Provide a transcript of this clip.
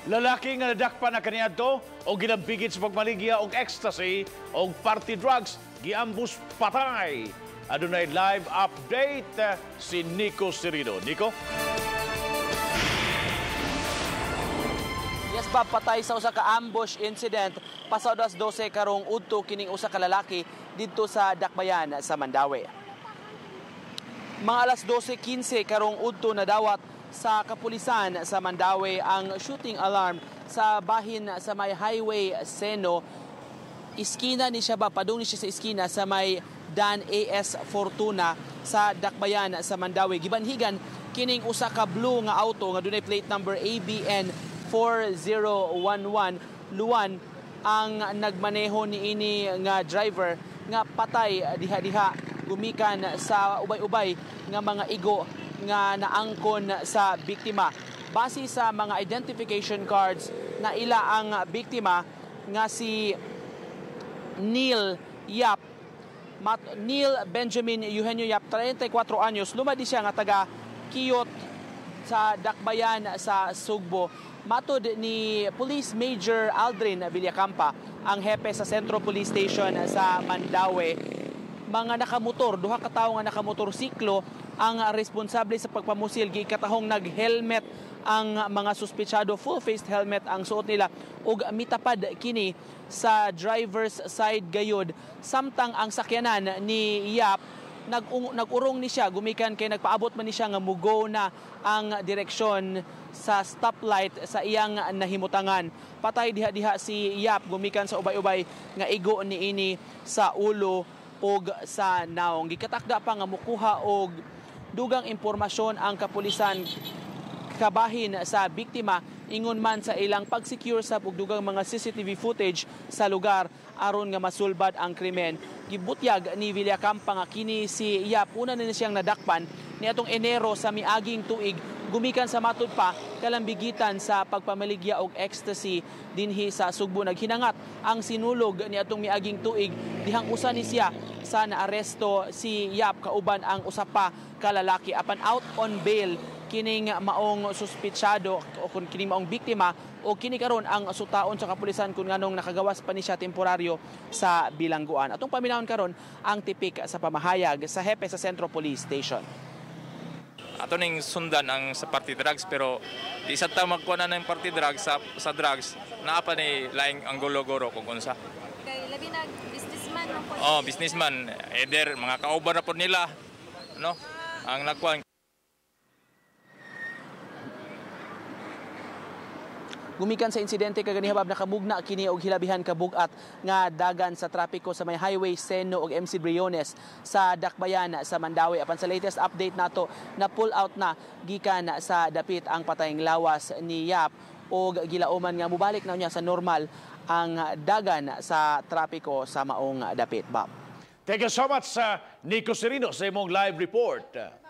Lalaki nga nadakpan na kaniadto o ginambigit sa pagmaligya og ecstasy o party drugs giambus patay. Adunay live update si Nico Sirido. Nico? Yes, Bob, patay sa usa ka ambush incident pasadas 12 karong udto kining usa ka lalaki didto sa Dakbayan sa Mandawi. Mga alas 12:15 karong udto na dawat sa kapulisan sa Mandawi ang shooting alarm sa bahin sa may highway Seno. Iskina ni siya ba, padung ni siya sa iskina sa may Dan AS Fortuna sa Dakbayan sa Mandawi. Gibanhigan kining usa ka blue nga auto nga dunay plate number ABN 4011 Luwan ang nagmaneho ni ini nga driver nga patay diha-diha gumikan sa ubay-ubay nga mga igo nga naangkon sa biktima. Base sa mga identification cards na ila ang biktima nga si Neil Yap, Neil Benjamin Eugenio Yap, 34 anyos, lumadi siya nga taga Kiyot sa Dakbayan sa Sugbo. Matod ni Police Major Aldrin Villacampa, ang hepe sa Centro Police Station sa Mandawi, mga nakamotor, duha ka tawo nga nakamotorsiklo ang responsable sa pagpamusil. Gikatahong nag-helmet ang mga suspetsado, full-faced helmet ang suot nila ug mitapad kini sa driver's side gayod. Samtang ang sakyanan ni Yap nag-urong ni siya, gumikan kay nagpaabot man ni siya nga mugo na ang direksyon sa stoplight sa iyang nahimutangan. Patay diha-diha si Yap, gumikan sa ubay-ubay nga igo ni ini sa ulo og sa naong. Gikatakda pa nga mukuha og dugang impormasyon ang kapulisan kabahin sa biktima ingon man sa ilang pag-secure sa dugang mga CCTV footage sa lugar aron nga masulbad ang krimen. Gibutyag ni Villacampa nga kini si Yap una na siyang nadakpan niadtong Enero sa miaging tuig gumikan sa matud pa kalambigitan sa pagpamaligya og ecstasy dinhi sa Sugbo. Naghinangat ang sinulog niadtong miaging tuig dihang usa ni siya sa naaresto si Yap kauban ang usa pa ka lalaki. Apan out on bail kining maong suspetsado o kun kining maong biktima o kini karon ang sutaon sa kapulisan kun nganong nakagawas pa ni siya temporaryo sa bilangguan. Atong paminawon karon ang tipik sa pamahayag sa hepe sa Centro Police Station. Ato ning sundan ang sa party drugs pero di sa ta magkuha na ng party drugs sa drugs naa pa ni laing ang golo-goro kung unsa. Kay labi na businessman mo po. Oh, businessman, either mga kauban na po nila, no? Ang nakuha. Gumikan sa insidente kaganihab nakabugna kini og hilabihan ka bugat nga dagan sa trapiko sa may highway Seno ug MC Briones sa Dakbayan sa Mandawi. Apan sa latest update nato na pull out na gikan sa dapit ang patayng lawas ni Yap og gilauman nga mubalik na niya sa normal ang dagan sa trapiko sa maong dapit. Bob. Thank you so much, Nico Sirido, sa imong live report.